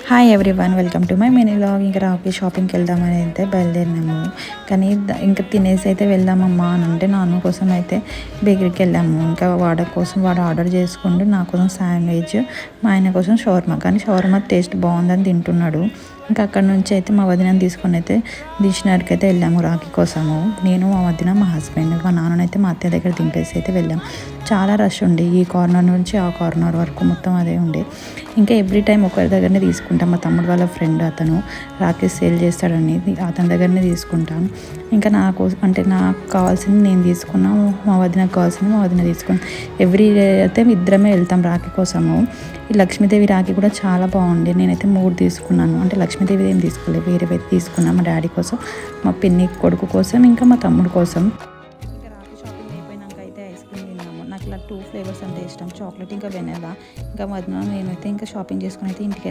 Hi everyone, welcome to my mini vlog. ఇంకా రాకి షాపింగ్కి వెళ్దామని అయితే బయలుదేరినాము. కానీ ఇంకా తినేసి అయితే వెళ్దామమ్మా అని అంటే నాన్న కోసం అయితే బేకరీకి వెళ్ళాము. ఇంకా వాడు ఆర్డర్ చేసుకుంటూ నా కోసం శాండ్విచ్, మా ఆయన కోసం షవర్మా. కానీ షవర్మా టేస్ట్ బాగుందని తింటున్నాడు. ఇంకా అక్కడ నుంచి అయితే మా వదినని తీసుకొని అయితే డిక్షనరీకి అయితే వెళ్ళాము రాఖీ కోసము. నేను, మా వదిన, మా హస్బెండ్, మా నాన్ననైతే మా అత్తయ్య దగ్గర దింపేసి అయితే వెళ్ళాము. చాలా రష్ ఉండే, ఈ కార్నర్ నుంచి ఆ కార్నర్ వరకు మొత్తం అదే ఉండే. ఇంకా ఎవ్రీ టైం ఒకరి దగ్గరనే తీసుకుంటాం. మా తమ్ముడు వాళ్ళ ఫ్రెండ్ అతను రాఖీ సేల్ చేస్తాడని అతని దగ్గరనే తీసుకుంటాం. ఇంకా నాకు కావాల్సింది నేను తీసుకున్నాను, మా వదినకు కావాల్సింది మా వదిన తీసుకున్నాం. ఎవ్రీ డే అయితే ఇద్దరమే వెళ్తాం రాఖీ కోసము. ఈ లక్ష్మీదేవి రాఖీ కూడా చాలా బాగుంది. నేనైతే 3 తీసుకున్నాను. అంటే లక్ష్మీదేవి ఏం తీసుకోలేదు, వేరే తీసుకున్నాను. మా డాడీ కోసం, మా పిన్ని కొడుకు కోసం, ఇంకా మా తమ్ముడు కోసం. ఇంకా రాఖీ షాపింగ్ అయిపోయినాక అయితే ఐస్ క్రీమ్ తిన్నాము. నాకు ఇలా 2 ఫ్లేవర్స్ అంటే ఇష్టం, చాక్లెట్ ఇంకా వెనెలా. ఇంకా వదిన నేనైతే ఇంకా షాపింగ్ చేసుకుని అయితే ఇంటికి